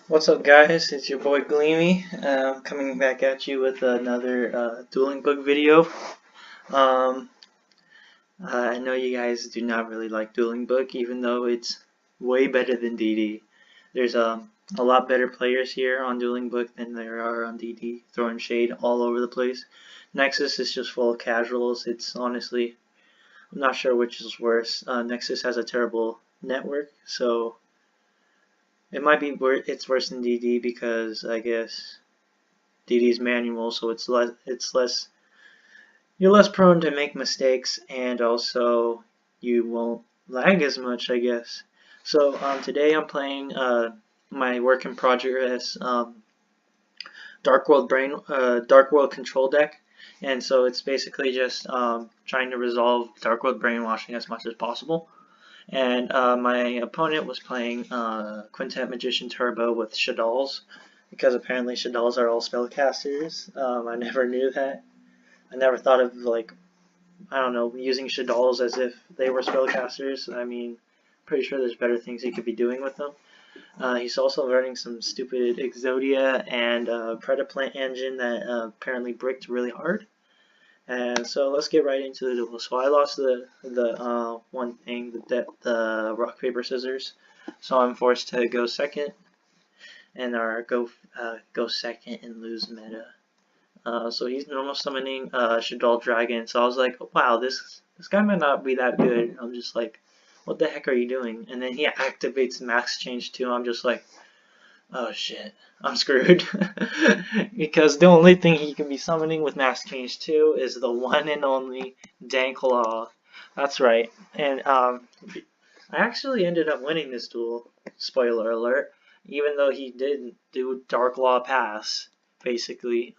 What's up, guys? It's your boy Gleamy, coming back at you with another dueling book video. Um, I know you guys do not really like dueling book, even though it's way better than DD. There's a lot better players here on dueling book than there are on DD, throwing shade all over the place. Nexus is just full of casuals. It's honestly, I'm not sure which is worse. Nexus has a terrible network, so it might be it's worse than DD because I guess DD's manual, so it's less you're less prone to make mistakes, and also you won't lag as much, I guess. So today I'm playing my work in progress Dark World control deck, and so it's basically just trying to resolve Dark World brainwashing as much as possible. And my opponent was playing Quintet Magician Turbo with Shaddolls, because apparently Shaddolls are all spellcasters. I never knew that. I never thought of, like, I don't know, using Shaddolls as if they were spellcasters. I mean, pretty sure there's better things he could be doing with them. He's also learning some stupid Exodia and Predaplant engine that apparently bricked really hard. And so let's get right into the duel. So I lost the one thing, the rock paper scissors. So I'm forced to go second, and go second and lose meta. So he's normal summoning Shaddol Dragon. So I was like, wow, this guy might not be that good. I'm just like, what the heck are you doing? And then he activates Max Change 2. I'm just like, oh shit, I'm screwed. Because the only thing he can be summoning with Max Change 2 is the one and only Danklaw. That's right. And I actually ended up winning this duel, spoiler alert, even though he did do Dark Law Pass, basically.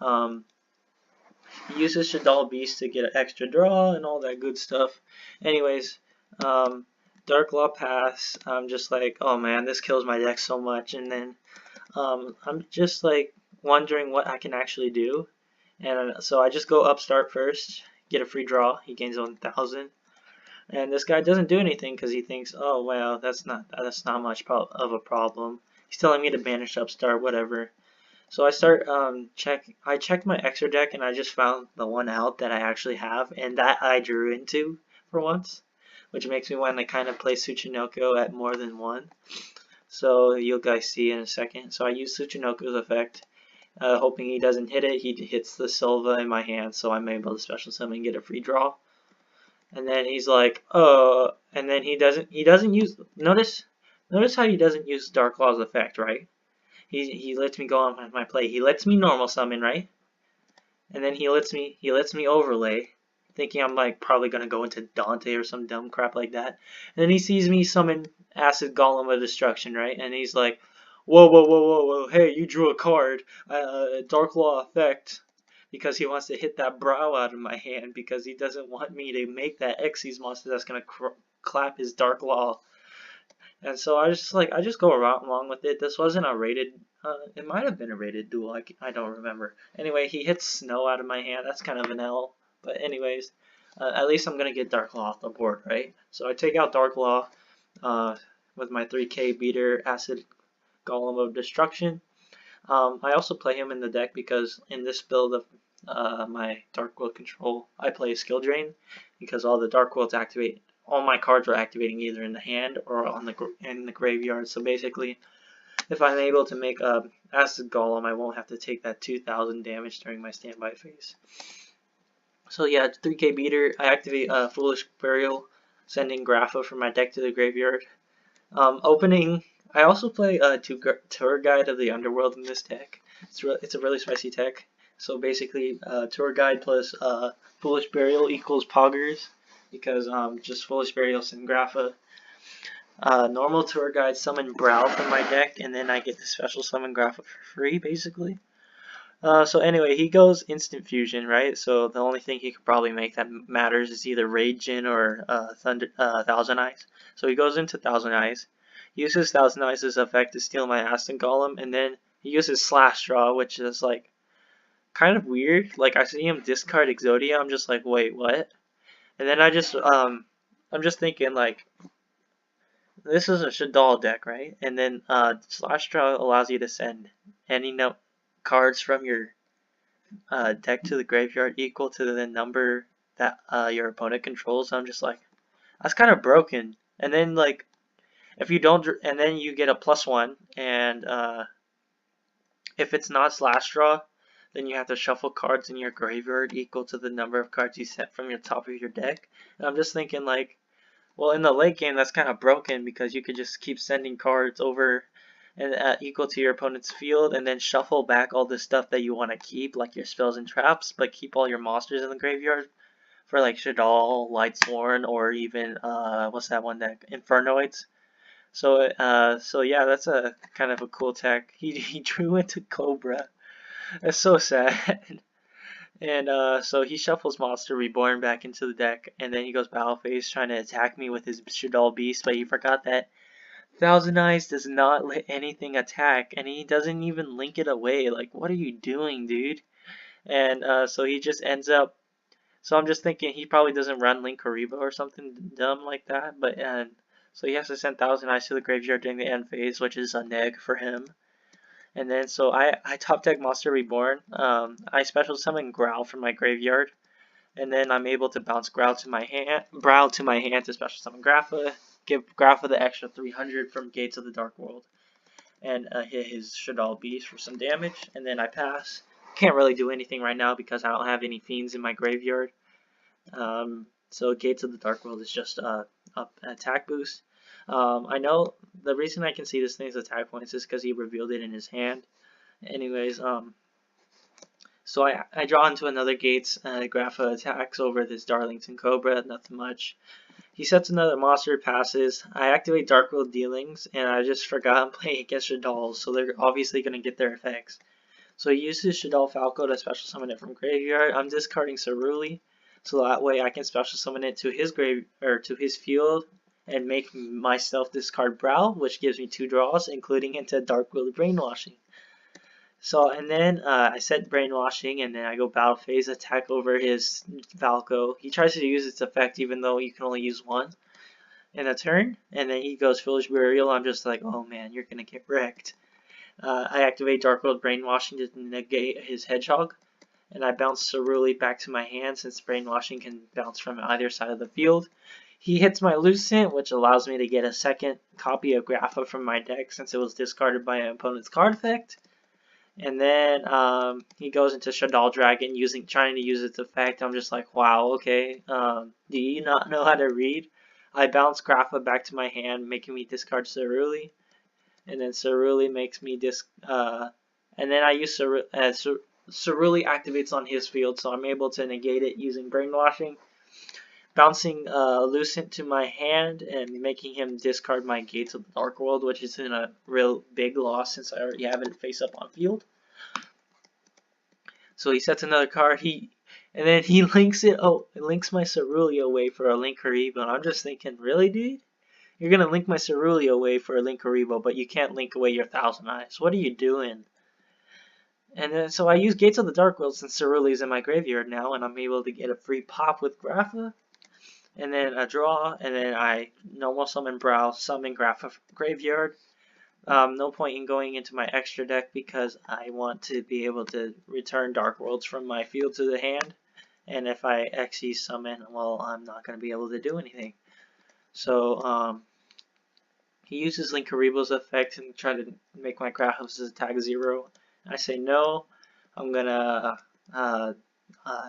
He uses Shaddol Beast to get an extra draw and all that good stuff. Anyways, Dark Law Pass, I'm just like, oh man, this kills my deck so much, and then I'm just like wondering what I can actually do, and so I just go upstart first, get a free draw. He gains 1,000, and this guy doesn't do anything because he thinks, oh well, that's not much of a problem. He's telling me to banish upstart, whatever. So I checked my extra deck, and I just found the one out that I actually have, and that I drew into for once, which makes me want to kind of play Tsuchinoko at more than one. So you'll guys see in a second. So I use Tsuchinoko's effect, hoping he doesn't hit it. He hits the Silva in my hand, so I'm able to special summon and get a free draw. And then he's like, oh, and then he doesn't use, notice how he doesn't use Dark Law's effect, right? He lets me go on my play. He lets me normal summon, right? And then he lets me overlay, thinking I'm like probably gonna go into Dante or some dumb crap like that. And then he sees me summon Acid Golem of Destruction, right? And he's like, whoa, whoa, whoa, whoa, whoa, hey, you drew a card, Dark Law effect, because he wants to hit that brow out of my hand because he doesn't want me to make that Xyz monster that's gonna clap his Dark Law. And so I just go around along with it. This wasn't a rated. It might have been a rated duel. I don't remember. Anyway, he hits snow out of my hand. That's kind of an L. But anyways, at least I'm gonna get Dark Law off the board, right? So I take out Dark Law with my 3K beater Acid Golem of Destruction. I also play him in the deck because in this build of my Dark World control, I play Skill Drain because all the Dark Worlds activate. All my cards are activating either in the hand or in the graveyard. So basically, if I'm able to make a Acid Golem, I won't have to take that 2,000 damage during my standby phase. So yeah, 3K beater. I activate Foolish Burial, sending Grapha from my deck to the graveyard. Opening. I also play Tour Guide of the Underworld in this deck. It's a really spicy deck. So basically, Tour Guide plus Foolish Burial equals Poggers, because just Foolish Burial and Grapha. Normal Tour Guide summon Brow from my deck, and then I get the special summon Grapha for free, basically. So anyway, he goes Instant Fusion, right? So the only thing he could probably make that matters is either Rage Jin or Thousand Eyes. So he goes into Thousand Eyes, uses Thousand Eyes' effect to steal my Acid Golem, and then he uses Slash Draw, which is like kind of weird. Like I see him discard Exodia, I'm just like, wait, what? And then I'm just thinking like, this is a Shadal deck, right? And then Slash Draw allows you to send any cards from your deck to the graveyard equal to the number that your opponent controls. So I'm just like, that's kind of broken. And then like, if you don't, and then you get a +1, and if it's not Slash Draw, then you have to shuffle cards in your graveyard equal to the number of cards you set from your top of your deck. And I'm just thinking like, well, in the late game, that's kind of broken because you could just keep sending cards over and equal to your opponent's field, and then shuffle back all the stuff that you want to keep, like your spells and traps, but keep all your monsters in the graveyard for like Shadal, Lightsworn, or even what's that one deck, Infernoids. So yeah, that's a kind of a cool tech. He drew into Cobra. That's so sad. And so he shuffles Monster Reborn back into the deck, and then he goes Battle Phase trying to attack me with his Shadal Beast, but he forgot that Thousand Eyes does not let anything attack, and he doesn't even link it away. Like, what are you doing, dude? And so he just ends up. So I'm just thinking he probably doesn't run Link Kariba or something dumb like that, but so he has to send Thousand Eyes to the graveyard during the end phase, which is a neg for him. And then so I top deck Monster Reborn. I special summon Growl from my graveyard, and then I'm able to bounce Growl to my hand to special summon Grapha, give Grapha the extra 300 from Gates of the Dark World, and hit his Shadal Beast for some damage, and then I pass. Can't really do anything right now because I don't have any Fiends in my graveyard. So Gates of the Dark World is just an attack boost. I know the reason I can see this thing's attack points is because he revealed it in his hand. Anyways, so I draw into another Gates. Grapha attacks over this Darlington Cobra, nothing much. He sets another monster, passes. I activate Dark World Dealings, and I just forgot I'm playing against Shadal, so they're obviously going to get their effects. So he uses Shadal Falco to special summon it from graveyard. I'm discarding Ceruli, so that way I can special summon it to his to his field and make myself discard Brow, which gives me 2 draws, including into Dark World Brainwashing. So, and then I set Brainwashing, and then I go Battle Phase, attack over his Falco. He tries to use its effect even though you can only use one in a turn, and then he goes Foolish Burial. I'm just like, oh man, you're gonna get wrecked. I activate Dark World Brainwashing to negate his Hedgehog, and I bounce Ceruli back to my hand since Brainwashing can bounce from either side of the field. He hits my Lucent, which allows me to get a second copy of Grapha from my deck since it was discarded by an opponent's card effect. And then he goes into Shadal Dragon trying to use its effect. I'm just like, wow, okay. Do you not know how to read? I bounce Grapha back to my hand, making me discard Ceruli. And then Ceruli makes me and then I use Ceruli activates on his field, so I'm able to negate it using Brainwashing. Bouncing Lucent to my hand and making him discard my Gates of the Dark World, which is in a real big loss since I already have it face up on field. So he sets another card. And then he links it. Oh, it links my Ceruli away for a Link Kariba. And I'm just thinking, really, dude? You're gonna link my Ceruli away for a Link Kariba, but you can't link away your Thousand Eyes. What are you doing? And then so I use Gates of the Dark World since Cerulea's in my graveyard now, and I'm able to get a free pop with Grapha. And then a draw, and then I normal summon Brow, summon Grapha graveyard. No point in going into my extra deck because I want to be able to return Dark Worlds from my field to the hand. And if I XE summon, well, I'm not going to be able to do anything. So he uses Link Karibo's effect and try to make my Grapha's attack 0. I say no. I'm going to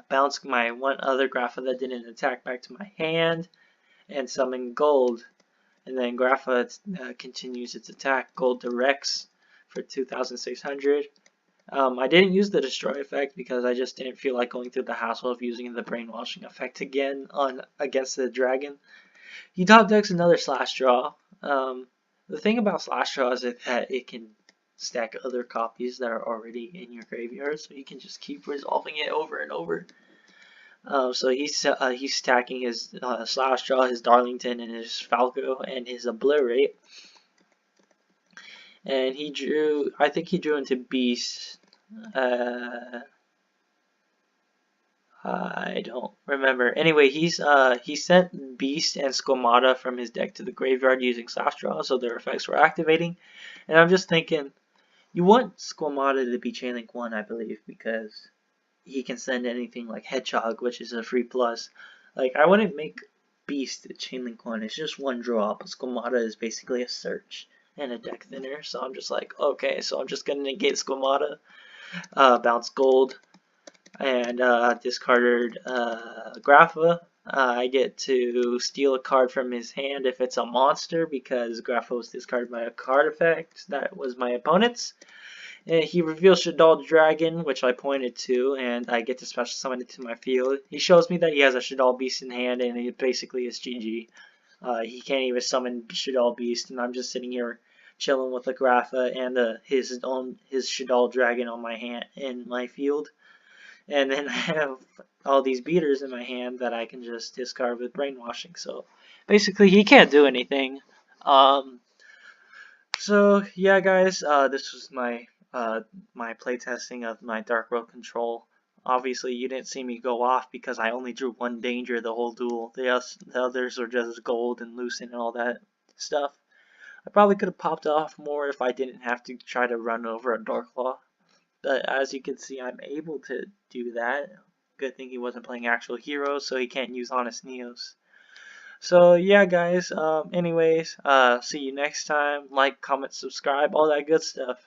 bounce my one other Grapha that didn't attack back to my hand and summon Gold. And then Grapha continues its attack. Gold directs for 2,600. I didn't use the Destroy effect because I just didn't feel like going through the hassle of using the Brainwashing effect again against the dragon. He top decks another Slash Draw. The thing about Slash Draw is that it can stack other copies that are already in your graveyard, so you can just keep resolving it over and over. So he's stacking his Slash Draw, his Darlington, and his Falco, and his Obliterate. And he drew, I think he drew into Beast. I don't remember. Anyway, he sent Beast and Squamata from his deck to the graveyard using Slash Draw, so their effects were activating. And I'm just thinking, you want Squamata to be Chainlink 1, I believe, because he can send anything like Hedgehog, which is a free plus. Like, I wouldn't make Beast a Chainlink 1, it's just one draw, but Squamata is basically a search and a deck thinner, so I'm just like, okay, so I'm just gonna negate Squamata, bounce gold, and discarded Grapha. I get to steal a card from his hand if it's a monster because Grapha was discarded by a card effect that was my opponent's. And he reveals Shaddoll Dragon, which I pointed to, and I get to special summon it to my field. He shows me that he has a Shaddoll Beast in hand, and it basically is GG. He can't even summon Shaddoll Beast, and I'm just sitting here chilling with a Grapha and his Shaddoll Dragon on my hand in my field. And then I have all these beaters in my hand that I can just discard with Brainwashing. So basically, he can't do anything. So yeah, guys, this was my playtesting of my Dark World Control. Obviously, you didn't see me go off because I only drew one danger the whole duel. The others were just gold and lucent and all that stuff. I probably could have popped off more if I didn't have to try to run over a Dark Claw. But as you can see, I'm able to do that. Good thing he wasn't playing actual heroes, so he can't use Honest Neos. So yeah, guys. Anyways, see you next time. Like, comment, subscribe, all that good stuff.